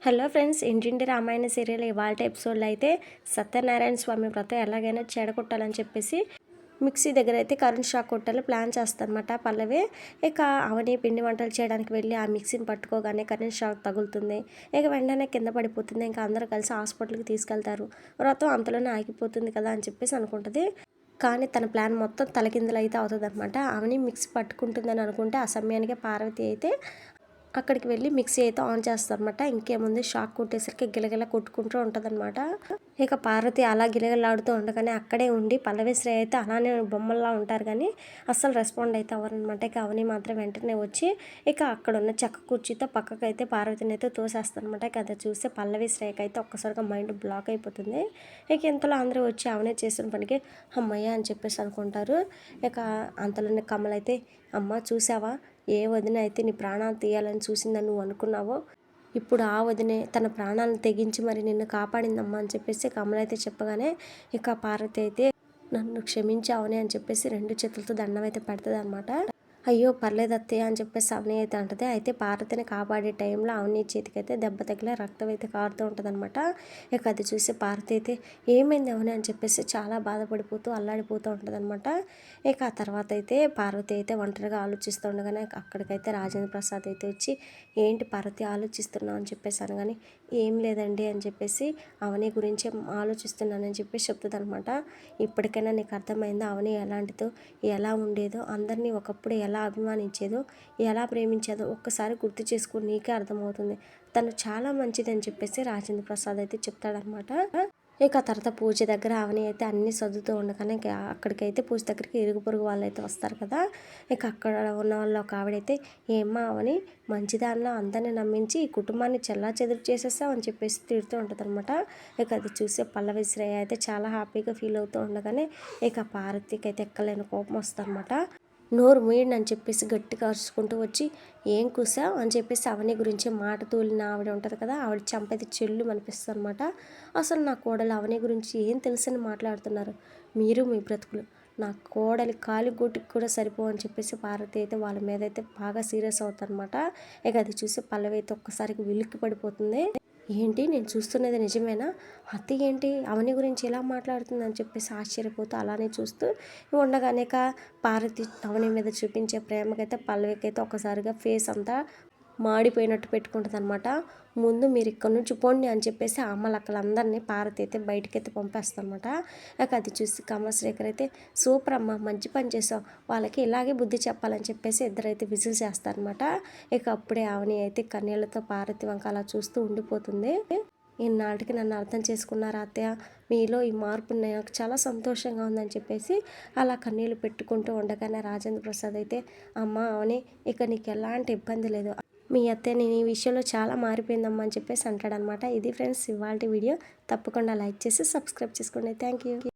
Hello friends, ఇంటింటి Ramayana serial ఇవాళ ఎపిసోడ్లో అయితే సత్యనారాయణ స్వామి వ్రతం ఎలాగైనా చెడగొట్టాలని చెప్పేసి మిక్సీ దగ్గర అయితే కరెంట్ షాక్ కొట్టాలి ప్లాన్ చేస్తారనమాట పల్లవి. ఇక అవని పిండి వంటలు చేయడానికి వెళ్ళి ఆ మిక్సీని పట్టుకోగానే కరెంట్ షాక్ తగులుతుంది. ఇక వెంటనే కింద పడిపోతుంది. ఇంకా అందరూ కలిసి హాస్పిటల్కి తీసుకెళ్తారు. వ్రతం అంతలోనే ఆగిపోతుంది కదా అని చెప్పేసి అనుకుంటుంది. కానీ తన ప్లాన్ మొత్తం తలకిందులు అయితే అవుతుంది అనమాట. అవని మిక్సీ పట్టుకుంటుందని అనుకుంటే ఆ సమయానికి పార్వతి అయితే అక్కడికి వెళ్ళి మిక్సీ అయితే ఆన్ చేస్తారనమాట. ఇంకేముంది, షాక్ కొట్టేసరికి గిలగిల కొట్టుకుంటూ ఉంటుందన్నమాట. ఇక పార్వతి అలా గిలగిలాడుతూ ఉండగానే అక్కడే ఉండి పల్లవి శ్రేయ అయితే అలానే బొమ్మల్లా ఉంటారు కానీ అస్సలు రెస్పాండ్ అయితే అవ్వరనమాట. ఇక అవని మాత్రం వెంటనే వచ్చి ఇక అక్కడ ఉన్న చెక్క కుర్చీతో పక్కకు అయితే పార్వతిని అయితే తోసేస్తారనమాట. ఇక అది చూస్తే పల్లవి శ్రేయకి అయితే ఒక్కసారిగా మైండ్ బ్లాక్ అయిపోతుంది. ఇక ఇంతలో అందరూ వచ్చి అవనే చేసిన పనికి అమ్మయ్య అని చెప్పేసి అనుకుంటారు. ఇక అంతలోనే కమల్ అయితే, అమ్మ చూసావా, ఏ వదిన అయితే నీ ప్రాణాలు తీయాలని చూసిందని నువ్వు అనుకున్నావో, ఇప్పుడు ఆ వదినే తన ప్రాణాలను తెగించి మరి నిన్ను కాపాడిందమ్మా అని చెప్పేసి కమల అయితే చెప్పగానే ఇక పార్వతి అయితే నన్ను క్షమించావని అని చెప్పేసి 2 చేతులతో దండం అయితే పెడుతుంది అనమాట. అయ్యో పర్లేదు అత్తయ్య అని చెప్పేసి అవని అయితే అంటది. అయితే పార్వతిని కాపాడే టైంలో అవని చేతికైతే దెబ్బ తగిలి రక్తం అయితే కారుతూ ఉంటుంది అనమాట. ఇక అది చూసి పార్వతి అయితే ఏమైంది అవని అని చెప్పేసి చాలా బాధపడిపోతూ అల్లాడిపోతూ ఉంటుంది అనమాట. ఇక ఆ తర్వాత అయితే పార్వతి అయితే ఒంటరిగా ఆలోచిస్తూ ఉండగానే అక్కడికైతే రాజేంద్ర ప్రసాద్ అయితే వచ్చి, ఏంటి పార్వతి ఆలోచిస్తున్నావు అని చెప్పేసి అనగానే, ఏం లేదండి అని చెప్పేసి అవని గురించి ఆలోచిస్తున్నానని చెప్పేసి చెప్తుంది అనమాట. ఇప్పటికైనా నీకు అర్థమైందా అవని ఎలాంటిదో, ఎలా ఉండేదో, అందరినీ ఒకప్పుడు ఎలా అభిమానించేదో, ఎలా ప్రేమించేదో ఒక్కసారి గుర్తు చేసుకుని నీకే అర్థమవుతుంది. తను చాలా మంచిదని చెప్పేసి రాజేంద్ర ప్రసాద్ అయితే చెప్తాడనమాట. ఇక తర్వాత పూజ దగ్గర అవని అయితే అన్నీ సర్దుతూ ఉండగానే అక్కడికైతే పూజ దగ్గరికి ఇరుగు పొరుగు వాళ్ళు అయితే వస్తారు కదా. ఇక అక్కడ ఉన్న వాళ్ళు ఒక ఆవిడైతే, ఏమ్మా అవని మంచిదానిలో అందరిని నమ్మించి ఈ కుటుంబాన్ని చెల్లాచెదురు చేసేసావు అని చెప్పేసి తిడుతూ ఉంటుంది అనమాట. ఇక అది చూసే పల్లవి శ్రేయ అయితే చాలా హ్యాపీగా ఫీల్ అవుతూ ఉండగానే ఇక పార్వతికి అయితే ఎక్కలేని కోపం వస్తుంది అనమాట. నోరు మూయండి అని చెప్పేసి గట్టిగా అరుచుకుంటూ వచ్చి, ఏం కూసావు అని చెప్పేసి అవని గురించి మాట తూలిన ఆవిడ ఉంటుంది కదా, ఆవిడ చంపైతే చెల్లు అనిపిస్తుంది అనమాట. అసలు నా కోడలు అవని గురించి ఏం తెలుసని మాట్లాడుతున్నారు మీరు, మీ బ్రతుకులు నా కోడలి కాలి గూటికి కూడా సరిపో అని చెప్పేసి పార్వతి అయితే వాళ్ళ మీద అయితే బాగా సీరియస్ అవుతారనమాట. ఇక అది చూసి పల్లవి అయితే ఒక్కసారికి విలిక్కి పడిపోతుంది. ఏంటి నేను చూస్తున్నది నిజమేనా, అత్తయ్య ఏంటి అవని గురించి ఎలా మాట్లాడుతుంది అని చెప్పేసి ఆశ్చర్యపోతూ అలానే చూస్తూ ఉండగానే పార్వతి అవని మీద చూపించే ప్రేమకైతే పల్లవికైతే ఒకసారిగా ఫేస్ అంతా మాడిపోయినట్టు పెట్టుకుంటుంది అనమాట. ముందు మీరు ఇక్కడ నుంచి పోండి అని చెప్పేసి అమ్మలక్కలందరినీ పార్వతి అయితే బయటకైతే పంపేస్తాను అనమాట. ఇక అది చూసి కమలశేఖర్ అయితే, సూపర్ అమ్మ మంచి పని చేసావు, వాళ్ళకి ఇలాగే బుద్ధి చెప్పాలని చెప్పేసి ఇద్దరైతే విజిల్ చేస్తారనమాట. ఇక అప్పుడే అవని అయితే కన్నీళ్లతో పార్వతి వంక అలా చూస్తూ ఉండిపోతుంది. ఇన్నాళ్ళకి నన్ను అర్థం చేసుకున్నారా అత్తయ్య, మీలో ఈ మార్పు నాకు చాలా సంతోషంగా ఉందని చెప్పేసి అలా కన్నీళ్ళు పెట్టుకుంటూ ఉండగానే రాజేంద్ర ప్రసాద్ అయితే, అమ్మ అవని ఇక నీకు ఎలాంటి ఇబ్బంది లేదు, మీ అత్తయ్య నేను ఈ విషయంలో చాలా మారిపోయిందమ్మా అని చెప్పేసి అంటాడనమాట. ఇది ఫ్రెండ్స్ ఇవాళ వీడియో. తప్పకుండా లైక్ చేసి సబ్స్క్రైబ్ చేసుకోండి. Thank you.